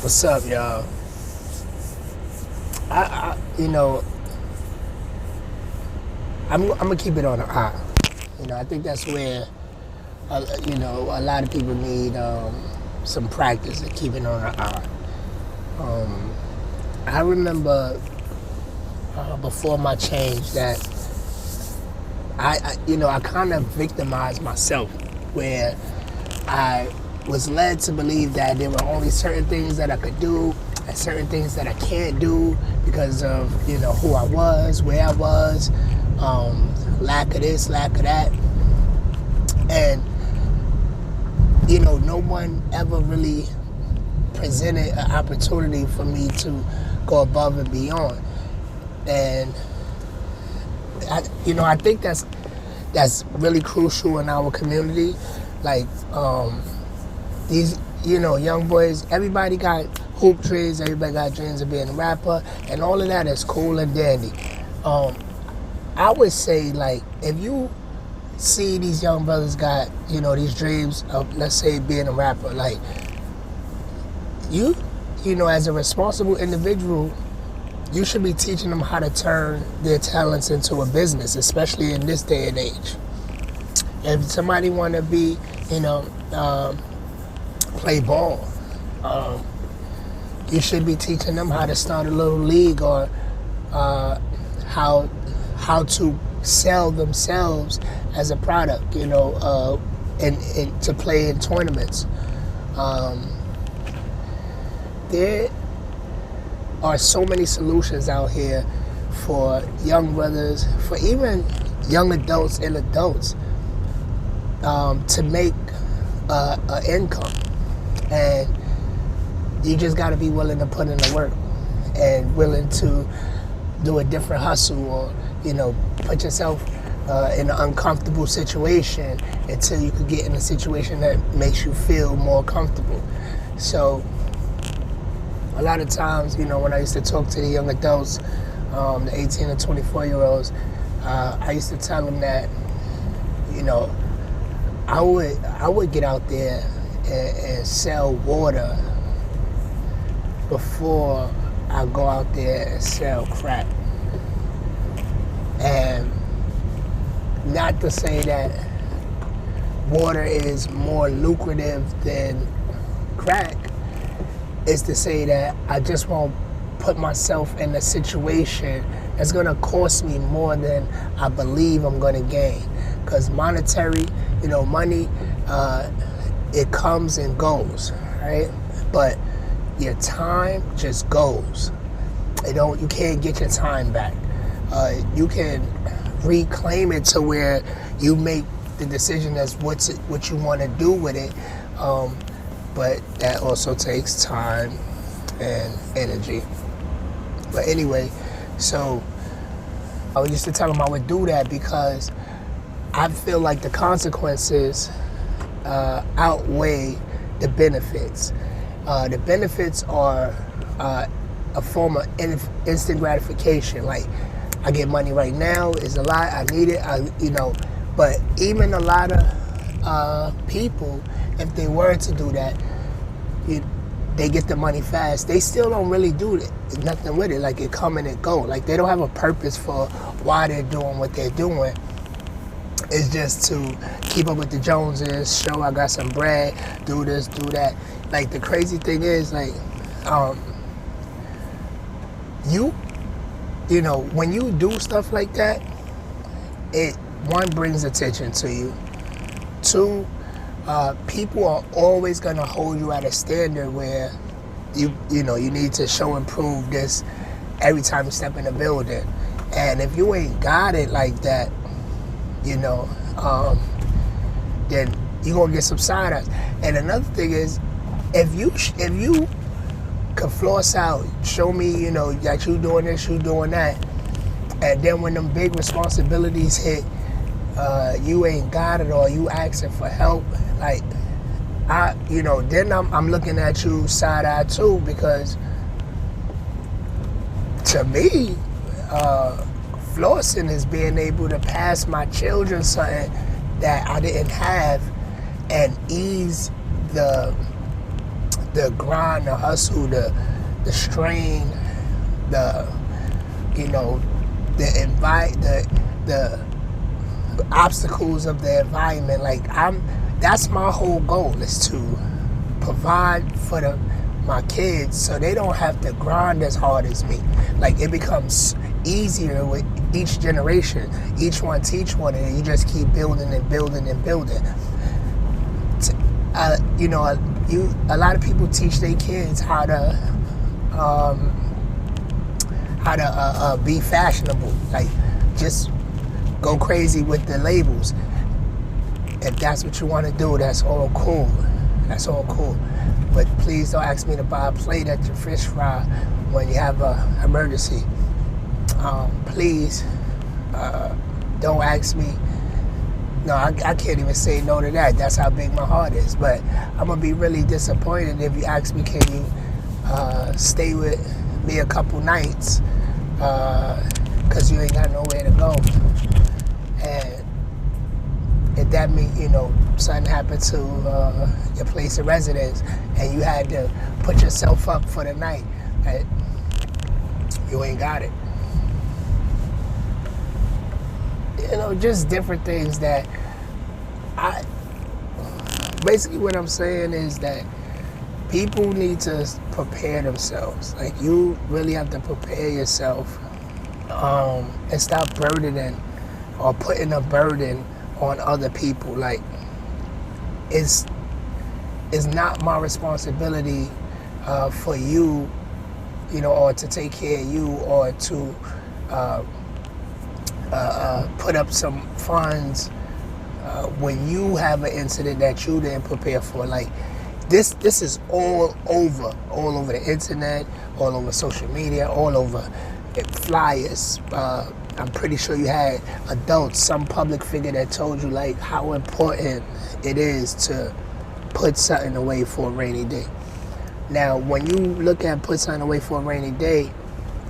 What's up, y'all? You know, I'm gonna keep it on the eye. I think that's where, a lot of people need some practice at keeping on the eye. I remember before my change that I kind of victimized myself, where I was led to believe that there were only certain things that I could do and certain things that I can't do because of, who I was, where I was, lack of this, lack of that. And, no one ever really presented an opportunity for me to go above and beyond. And, I think that's really crucial in our community. Like, these, young boys, everybody got hoop dreams, everybody got dreams of being a rapper, and all of that is cool and dandy. I would say, like, if you see these young brothers got, these dreams of, let's say, being a rapper, like, you as a responsible individual, you should be teaching them how to turn their talents into a business, especially in this day and age. If somebody want to be, play ball, you should be teaching them how to start a little league, or how to sell themselves as a product, and to play in tournaments. There are so many solutions out here for young brothers, for even young adults and adults, to make an income. And you just got to be willing to put in the work and willing to do a different hustle, or, put yourself in an uncomfortable situation until you could get in a situation that makes you feel more comfortable. So a lot of times, when I used to talk to the young adults, the 18 and 24-year-olds, I used to tell them that, I would get out there and sell water before I go out there and sell crack. And not to say that water is more lucrative than crack, is to say that I just won't put myself in a situation that's gonna cost me more than I believe I'm gonna gain. Because monetary, money, it comes and goes, right? But your time just goes. You can't get your time back. You can reclaim it to where you make the decision as what you want to do with it, but that also takes time and energy. But anyway, so I used to tell them I would do that because I feel like the consequences outweigh the benefits. The benefits are a form of instant gratification. Like, I get money right now, it's a lot, I need it, but even a lot of people, if they were to do that, they get the money fast. They still don't really do nothing with it. Like, it come and it go. Like, they don't have a purpose for why they're doing what they're doing. It's just to keep up with the Joneses, show I got some bread, do this, do that. Like, the crazy thing is, like, when you do stuff like that, it, one, brings attention to you. Two, people are always gonna hold you at a standard where you need to show and prove this every time you step in a building. And if you ain't got it like that, then you're gonna get some side eyes. And another thing is, if you could floss out, show me, that you doing this, you doing that, and then when them big responsibilities hit, you ain't got it, or you asking for help, like, then I'm looking at you side eye too, because to me, flossing is being able to pass my children something that I didn't have, and ease the the grind, the hustle, the strain, the the obstacles of the environment. Like that's my whole goal, is to provide for my kids so they don't have to grind as hard as me. Like, it becomes easier with each generation. Each one teach one, and you just keep building and building and building. A lot of people teach their kids how to be fashionable. Like, just go crazy with the labels. If that's what you want to do, that's all cool. That's all cool. But please don't ask me to buy a plate at your fish fry when you have an emergency. Please don't ask me. No, I can't even say no to that. That's how big my heart is. But I'm going to be really disappointed if you ask me, can you stay with me a couple nights? Because you ain't got nowhere to go. And if that means, something happened to your place of residence and you had to put yourself up for the night, you ain't got it. Just different things that basically what I'm saying is that people need to prepare themselves. Like, you really have to prepare yourself and stop burdening or putting a burden on other people. Like, it's not my responsibility for you, or to take care of you, or to put up some funds when you have an incident that you didn't prepare for. Like, this is all over the internet, all over social media, all over flyers. I'm pretty sure you had adults, some public figure that told you like how important it is to put something away for a rainy day. Now, when you look at put something away for a rainy day,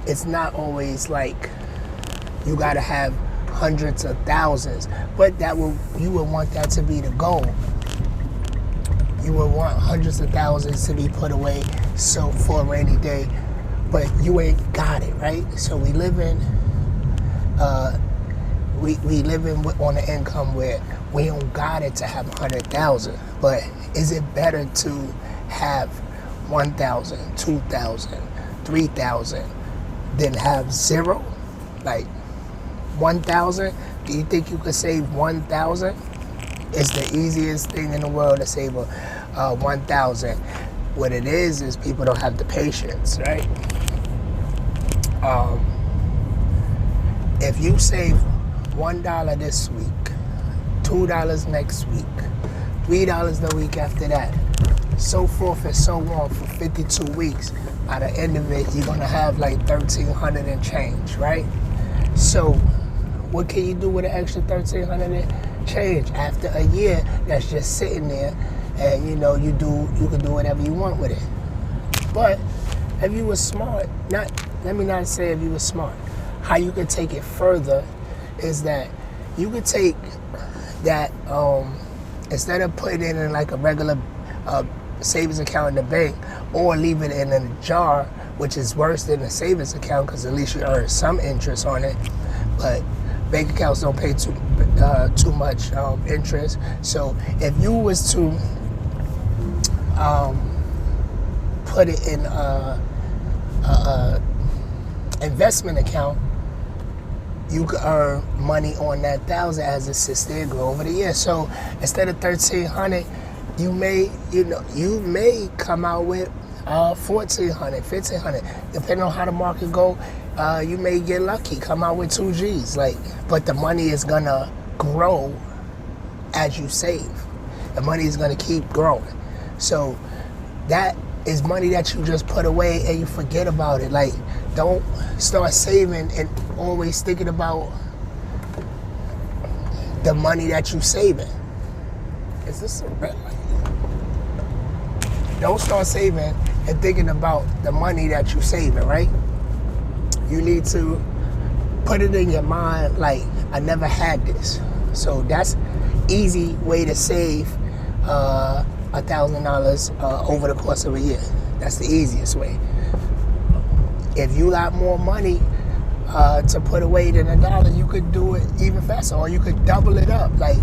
it's not always like you gotta have hundreds of thousands, but you would want that to be the goal. You would want hundreds of thousands to be put away for a rainy day, but you ain't got it, right? So we live in on an income where we don't got it to have 100,000. But is it better to have 1,000, 2,000, 3,000 than have zero? Like 1,000? Do you think you could save 1,000? It's the easiest thing in the world to save 1,000. What it is people don't have the patience, right? If you save $1 this week, $2 next week, $3 the week after that, so forth and so on for 52 weeks, by the end of it, you're gonna have like $1,300 and change, right? So what can you do with an extra $1,300 and change? After a year, that's just sitting there, and you can do whatever you want with it. But if you were smart, let me not say if you were smart, how you could take it further is that you could take that, instead of putting it in like a regular savings account in the bank, or leave it in a jar, which is worse than a savings account because at least you earn some interest on it. But bank accounts don't pay too much interest. So if you was to put it in a investment account, you could earn money on that 1,000 as it sits there and grow over the year. So instead of $1,300, you may come out with $1,400, $1,500, depending on how the market go. You may get lucky, come out with 2 G's. But the money is gonna grow as you save. The money is gonna keep growing. So that is money that you just put away and you forget about it. Like, don't start saving and always thinking about the money that you're saving. Is this a red light? Don't start saving and thinking about the money that you're saving, right? You need to put it in your mind like, I never had this. So that's easy way to save $1,000 over the course of a year. That's the easiest way. If you got more money to put away than $1, you could do it even faster, or you could double it up. Like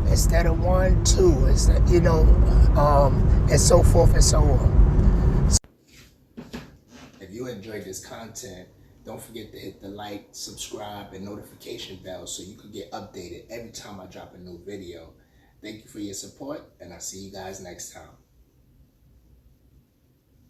instead of 1, 2, instead, and so forth and so on. If you enjoyed this content, don't forget to hit the like, subscribe, and notification bell so you can get updated every time I drop a new video. Thank you for your support, and I'll see you guys next time.